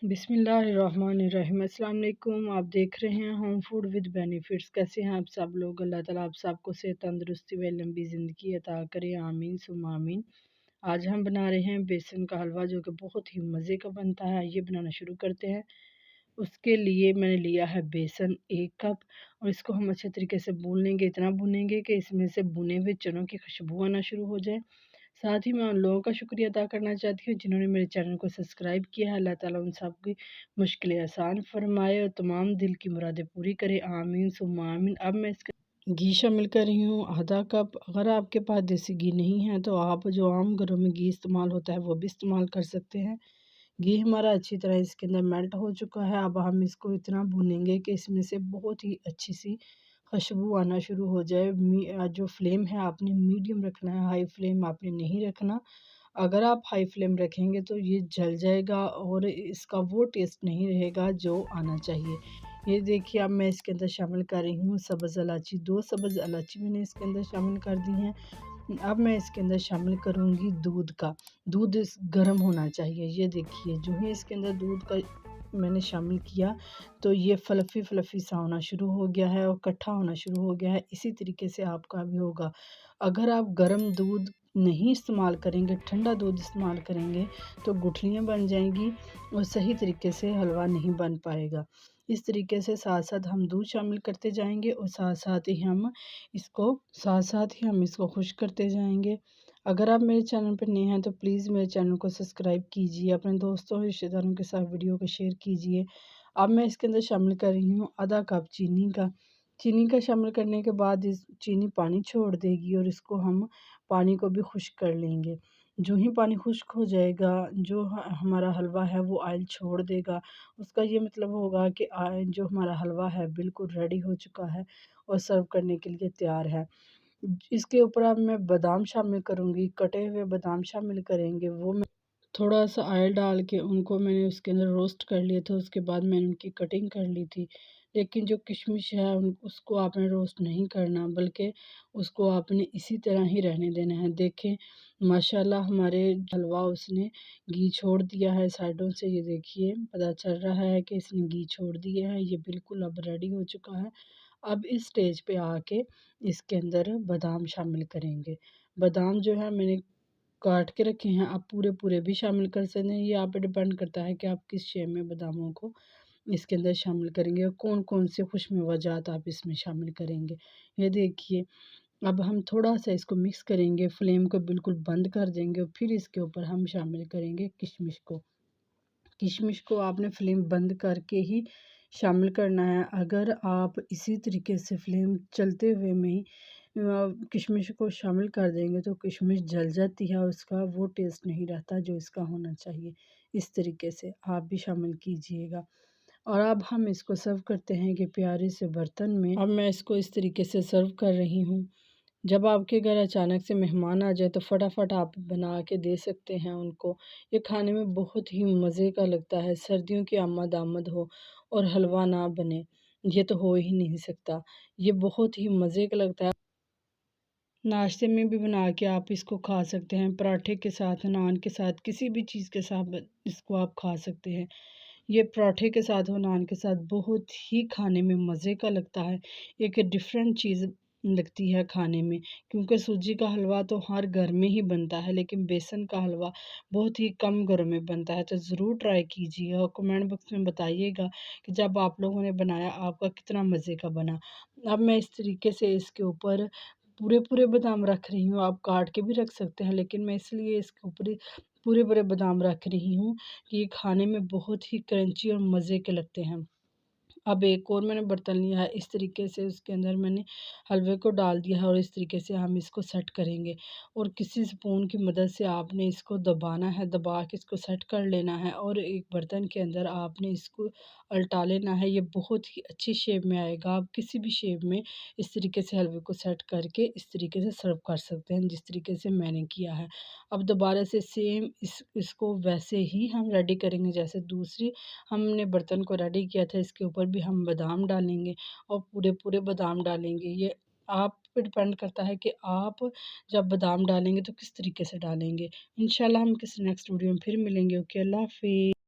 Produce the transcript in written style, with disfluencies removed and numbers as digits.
बिस्मिल्लाहिर्रहमानिर्रहीम। अस्सलाम वालेकुम। आप देख रहे हैं होम फूड विद बेनिफिट्स। कैसे हैं आप सब लोग? अल्लाह ताला आप सबको सेहत, तंदुरुस्ती व लंबी ज़िंदगी अता करे, आमीन सुम्मा आमीन। आज हम बना रहे हैं बेसन का हलवा, जो कि बहुत ही मज़े का बनता है। ये बनाना शुरू करते हैं। उसके लिए मैंने लिया है बेसन 1 कप, और इसको हम अच्छे तरीके से भून लेंगे। इतना भूनेंगे कि इसमें से भुने हुए चनों की खुशबू आना शुरू हो जाए। साथ ही मैं उन लोगों का शुक्रिया अदा करना चाहती हूँ जिन्होंने मेरे चैनल को सब्सक्राइब किया है। अल्लाह ताला उन सब की मुश्किलें आसान फरमाए और तमाम दिल की मुरादें पूरी करे, आमीन सुम्मा आमीन। अब मैं इसका घी शामिल कर रही हूँ आधा कप। अगर आपके पास देसी घी नहीं है तो आप जो आम घरों में घी इस्तेमाल होता है वो भी इस्तेमाल कर सकते हैं। घी हमारा अच्छी तरह इसके अंदर मेल्ट हो चुका है। अब हम इसको इतना भूनेंगे कि इसमें से बहुत ही अच्छी सी खुशबू आना शुरू हो जाए। जो फ्लेम है आपने मीडियम रखना है, हाई फ्लेम आपने नहीं रखना। अगर आप हाई फ्लेम रखेंगे तो ये जल जाएगा और इसका वो टेस्ट नहीं रहेगा जो आना चाहिए। ये देखिए, अब मैं इसके अंदर शामिल कर रही हूँ सब्ज़ इलायची। 2 सब्ज़ इलायची मैंने इसके अंदर शामिल कर दी हैं। अब मैं इसके अंदर शामिल करूँगी दूध का। दूध इस गर्म होना चाहिए। ये देखिए, जो ही इसके अंदर दूध का मैंने शामिल किया तो ये फ्लफ़ी सा होना शुरू हो गया है और इकट्ठा होना शुरू हो गया है। इसी तरीके से आपका भी होगा। अगर आप गर्म दूध नहीं इस्तेमाल करेंगे, ठंडा दूध इस्तेमाल करेंगे तो गुठलियाँ बन जाएँगी और सही तरीके से हलवा नहीं बन पाएगा। इस तरीके से साथ-साथ हम दूध शामिल करते जाएँगे और साथ-साथ ही हम इसको खुश्क करते जाएँगे। अगर आप मेरे चैनल पर नए हैं तो प्लीज़ मेरे चैनल को सब्सक्राइब कीजिए, अपने दोस्तों रिश्तेदारों के साथ वीडियो को शेयर कीजिए। अब मैं इसके अंदर शामिल कर रही हूँ आधा कप चीनी का। चीनी का शामिल करने के बाद इस चीनी पानी छोड़ देगी और इसको हम पानी को भी खुश्क कर लेंगे। जो ही पानी खुश्क हो जाएगा, जो हमारा हलवा है वो ऑयल छोड़ देगा। उसका ये मतलब होगा कि जो हमारा हलवा है बिल्कुल रेडी हो चुका है और सर्व करने के लिए तैयार है। इसके ऊपर अब मैं बादाम शामिल करूँगी, कटे हुए बादाम शामिल करेंगे। वो मैं थोड़ा-सा ऑयल डाल के उनको मैंने उसके अंदर रोस्ट कर लिए थे, उसके बाद मैंने उनकी कटिंग कर ली थी। लेकिन जो किशमिश है उन उसको आपने रोस्ट नहीं करना, बल्कि उसको आपने इसी तरह ही रहने देना है। देखें, माशाल्लाह हमारे हलवा उसने घी छोड़ दिया है साइडों से। ये देखिए, पता चल रहा है कि इसने घी छोड़ दिया है। ये बिल्कुल अब रेडी हो चुका है। अब इस स्टेज पे आके इसके अंदर बादाम शामिल करेंगे। बादाम जो है मैंने काट के रखे हैं, आप पूरे-पूरे भी शामिल कर सकते हैं। ये आप पे डिपेंड करता है कि आप किस शेप में बादामों को इसके अंदर शामिल करेंगे और कौन-कौन से खुशमिवाजात आप इसमें शामिल करेंगे। ये देखिए, अब हम थोड़ा-सा इसको मिक्स करेंगे, फ्लेम को बिल्कुल बंद कर देंगे और फिर इसके ऊपर हम शामिल करेंगे किशमिश को। किशमिश को आपने फ्लेम बंद करके ही शामिल करना है। अगर आप इसी तरीके से फ्लेम चलते हुए में ही किशमिश को शामिल कर देंगे तो किशमिश जल जाती है और उसका वो टेस्ट नहीं रहता जो इसका होना चाहिए। इस तरीके से आप भी शामिल कीजिएगा। और अब हम इसको सर्व करते हैं कि प्यारे से बर्तन में। अब मैं इसको इस तरीके से सर्व कर रही हूँ। जब आपके घर अचानक से मेहमान आ जाए तो फटाफट आप बना के दे सकते हैं उनको। ये खाने में बहुत ही मज़े का लगता है। सर्दियों की आमद हो और हलवा ना बने, ये तो हो ही नहीं सकता। ये बहुत ही मज़े का लगता है। नाश्ते में भी बना के आप इसको खा सकते हैं, पराठे के साथ, नान के साथ, किसी भी चीज़ के साथ इसको आप खा सकते हैं। ये पराठे के साथ और नान के साथ बहुत ही खाने में मज़े का लगता है। एक डिफ़रेंट चीज़ लगती है खाने में, क्योंकि सूजी का हलवा तो हर घर में ही बनता है, लेकिन बेसन का हलवा बहुत ही कम घरों में बनता है। तो ज़रूर ट्राई कीजिए और कमेंट बॉक्स में बताइएगा कि जब आप लोगों ने बनाया आपका कितना मज़े का बना। अब मैं इस तरीके से इसके ऊपर पूरे-पूरे बादाम रख रही हूँ, आप काट के भी रख सकते हैं, लेकिन मैं इसलिए इसके ऊपर ही पूरे-पूरे बादाम रख रही हूँ कि ये खाने में बहुत ही क्रंची और मज़े के लगते हैं। अब एक और मैंने बर्तन लिया है, इस तरीके से उसके अंदर मैंने हलवे को डाल दिया है और इस तरीके से हम इसको सेट करेंगे। और किसी स्पून की मदद से आपने इसको दबाना है, दबा के इसको सेट कर लेना है और एक बर्तन के अंदर आपने इसको उल्टा लेना है। ये बहुत ही अच्छी शेप में आएगा। आप किसी भी शेप में इस तरीके से हलवे को सेट करके इस तरीके से सर्व कर सकते हैं, जिस तरीके से मैंने किया है। अब दोबारा से सेम इसको वैसे ही हम रेडी करेंगे जैसे दूसरी हमने बर्तन को रेडी किया था। इसके ऊपर भी हम बादाम डालेंगे और पूरे-पूरे बादाम डालेंगे। ये आप पे डिपेंड करता है कि आप जब बादाम डालेंगे तो किस तरीके से डालेंगे। इंशाल्लाह हम किसी नेक्स्ट वीडियो में फिर मिलेंगे। ओके, अल्लाह हाफ़िज़।